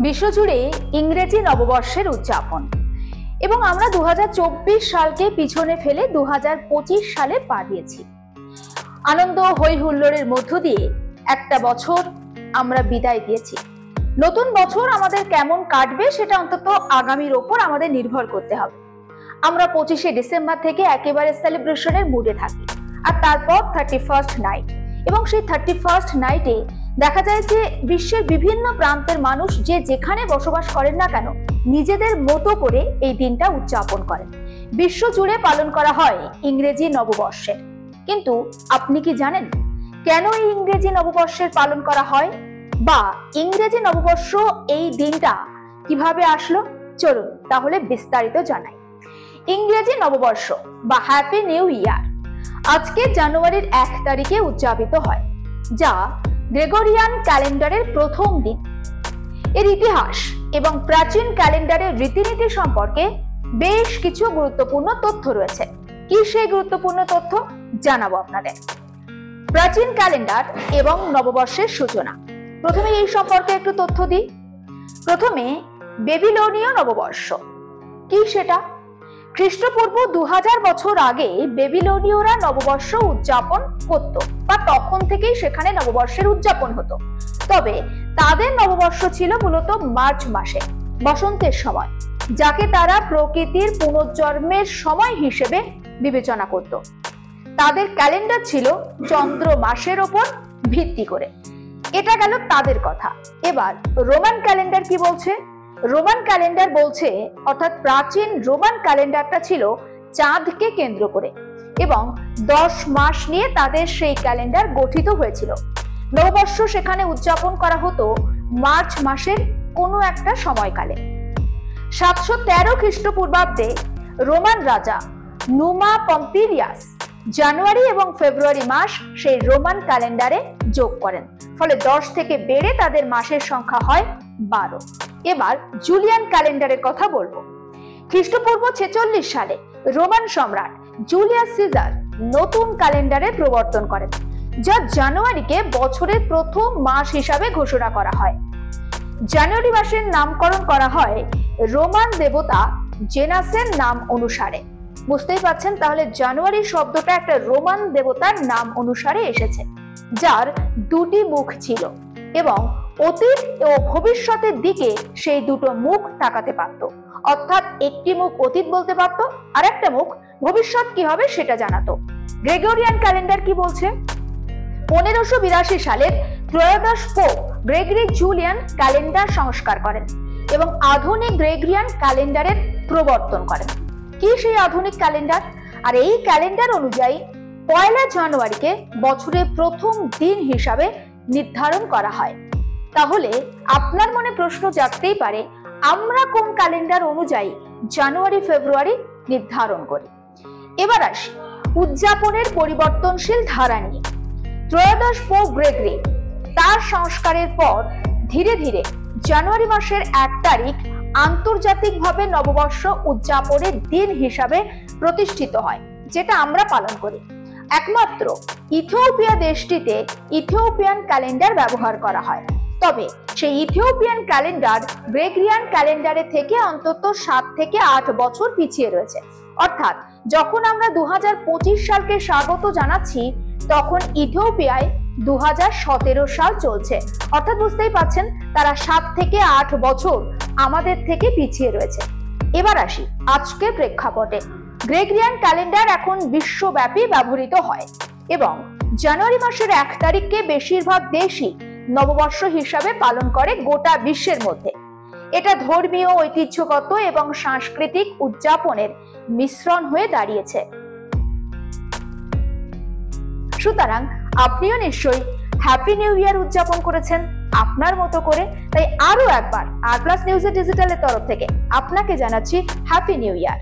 বিশ্বজুড়ে ইংরেজি নববর্ষের উদযাপন এবং আমরা 2024 সালকে পিছনে ফেলে 2025 সালে পা দিয়েছি। আনন্দ হই হুল্লোড়ের মধ্য দিয়ে একটা বছর আমরা বিদায় দিয়েছি। নতুন বছর আমাদের কেমন কাটবে সেটা অন্তত আগামীর ওপর আমাদের নির্ভর করতে হবে। আমরা 25শে ডিসেম্বর থেকে একেবারে সেলিব্রেশনের মুডে থাকি, আর তারপর 31st নাইট, এবং সেই 31st নাইটে দেখা যায় যে বিশ্বের বিভিন্ন প্রান্তের মানুষ যে যেখানে বসবাস করেন না কেন নিজেদের মতো করে এই দিনটা উদযাপন করেন। বিশ্ব জুড়ে পালন করা হয় ইংরেজি নববর্ষের। কিন্তু আপনি কি জানেন কেন এই ইংরেজি নববর্ষের পালন করা হয়, বা ইংরেজি নববর্ষ এই দিনটা কিভাবে আসলো? চলুন তাহলে বিস্তারিত জানাই। ইংরেজি নববর্ষ বা হ্যাপি নিউ ইয়ার আজকে জানুয়ারির 1 তারিখে উদযাপিত হয়, যা গ্রেগরিয়ান ক্যালেন্ডারের প্রথম দিন। এর ইতিহাস এবং প্রাচীন ক্যালেন্ডারের রীতিনীতি সম্পর্কে বেশ কিছু গুরুত্বপূর্ণ তথ্য রয়েছে। কি সেই গুরুত্বপূর্ণ তথ্য জানাবো আপনাদের। প্রাচীন ক্যালেন্ডার এবং নববর্ষের সূচনা। প্রথমে এই সম্পর্কে একটু তথ্য দিই। প্রথমে বেবিলনীয় নববর্ষ কি সেটা? খ্রিস্টপূর্ব 2000 বছর আগে বেবিলনীয়রা নববর্ষ উদযাপন করত, বা তখন থেকেই সেখানে নববর্ষের উদযাপন হতো। তবে তাদের নববর্ষ ছিল মূলত মার্চ মাসে, বসন্তের সময়, যাকে তারা প্রকৃতির পুনর্জন্মের সময় হিসেবে বিবেচনা করত। তাদের ক্যালেন্ডার ছিল চন্দ্র মাসের ওপর ভিত্তি করে। এটা গেল তাদের কথা। এবার রোমান ক্যালেন্ডার কি বলছে? রোমান ক্যালেন্ডার বলছে, অর্থাৎ প্রাচীন রোমান ক্যালেন্ডারটা ছিল চাঁদকে কেন্দ্র করে, এবং 10 মাস নিয়ে তাদের সেই ক্যালেন্ডার গঠিত হয়েছিল। নববর্ষ সেখানে উদযাপন করা হতো মার্চ মাসের কোনো একটা সময়কালে। 713 খ্রিস্টপূর্বাব্দে রোমান রাজা নুমা পম্পিলিয়াস জানুয়ারি এবং ফেব্রুয়ারি মাস সেই রোমান ক্যালেন্ডারে যোগ করেন, ফলে 10 থেকে বেড়ে তাদের মাসের সংখ্যা হয় 12। এবার জুলিয়ান ক্যালেন্ডারের কথা বলবো। খ্রিস্টপূর্ব 46 সালে রোমান সম্রাট জুলিয়াস সিজার নতুন ক্যালেন্ডারের প্রবর্তন করেন, যা জানুয়ারিকে বছরের প্রথম মাস হিসাবে ঘোষণা করা হয়। জানুয়ারি মাসের নামকরণ করা হয় রোমান দেবতা জেনাসের নাম অনুসারে। বুঝতেই পাচ্ছেন তাহলে জানুয়ারি শব্দটা একটা রোমান দেবতার নাম অনুসারে এসেছে, যার দুটি মুখ ছিল এবং অতীত ও ভবিষ্যতের দিকে সেই দুটো মুখ তাকাতে পারত। অর্থাৎ একটি মুখ অতীত বলতে পারত, আর একটা মুখ ভবিষ্যৎ কি হবে সেটা জানাতো। গ্রেগরিয়ান ক্যালেন্ডার কি বলছে? 1582 সালের ত্রয়োদশ পোপ গ্রেগরি জুলিয়ান ক্যালেন্ডার সংস্কার করেন এবং আধুনিক গ্রেগরিয়ান ক্যালেন্ডারের প্রবর্তন করেন। কি সেই আধুনিক ক্যালেন্ডার? আর এই ক্যালেন্ডার অনুযায়ী 1 জানুয়ারিকে বছরের প্রথম দিন হিসাবে নির্ধারণ করা হয়। তাহলে আপনার মনে প্রশ্ন জাগতেই পারে, আমরা কোন ক্যালেন্ডার অনুযায়ী জানুয়ারি ফেব্রুয়ারি নির্ধারণ করি? এবার আসি উদযাপনের পরিবর্তনশীল ধারা নিয়ে। ত্রয়োদশ পোপ গ্রেগরি তার সংস্কারের পর ধীরে ধীরে জানুয়ারি মাসের 1 তারিখ আন্তর্জাতিকভাবে নববর্ষ উদযাপনের দিন হিসাবে প্রতিষ্ঠিত হয়, যেটা আমরা পালন করি। একমাত্র ইথিওপিয়া দেশটিতে ইথিওপিয়ান ক্যালেন্ডার ব্যবহার করা হয়। তবে সেই ইথিওপিয়ান ক্যালেন্ডার গ্রেগরিয়ান ক্যালেন্ডারের থেকে অন্তত 7 থেকে 8 বছর পিছিয়ে রয়েছে। অর্থাৎ যখন আমরা 2025 সালকে স্বাগত জানাচ্ছি, তখন ইথিওপিয়ায় 2017 সাল চলছে। অর্থাৎ বুঝতেই পাচ্ছেন তারা 7 থেকে 8 বছর আমাদের থেকে পিছিয়ে রয়েছে। এবার আসি আজকের প্রেক্ষাপটে। গ্রেগরিয়ান ক্যালেন্ডার এখন বিশ্বব্যাপী ব্যবহৃত হয় এবং জানুয়ারি মাসের 1 তারিখকে বেশিরভাগ দেশই নববর্ষ হিসাবে পালন করে গোটা বিশ্বের মধ্যে। এটা ধর্মীয়, ঐতিহ্যগত এবং সাংস্কৃতিক উদযাপনের মিশ্রণ হয়ে দাঁড়িয়েছে। সুতরাং আপনিও নিশ্চয়ই হ্যাপি নিউ ইয়ার উদযাপন করেছেন আপনার মতো করে। তাই আরো একবার আর প্লাস নিউজের ডিজিটালের তরফ থেকে আপনাকে জানাচ্ছি হ্যাপি নিউ ইয়ার।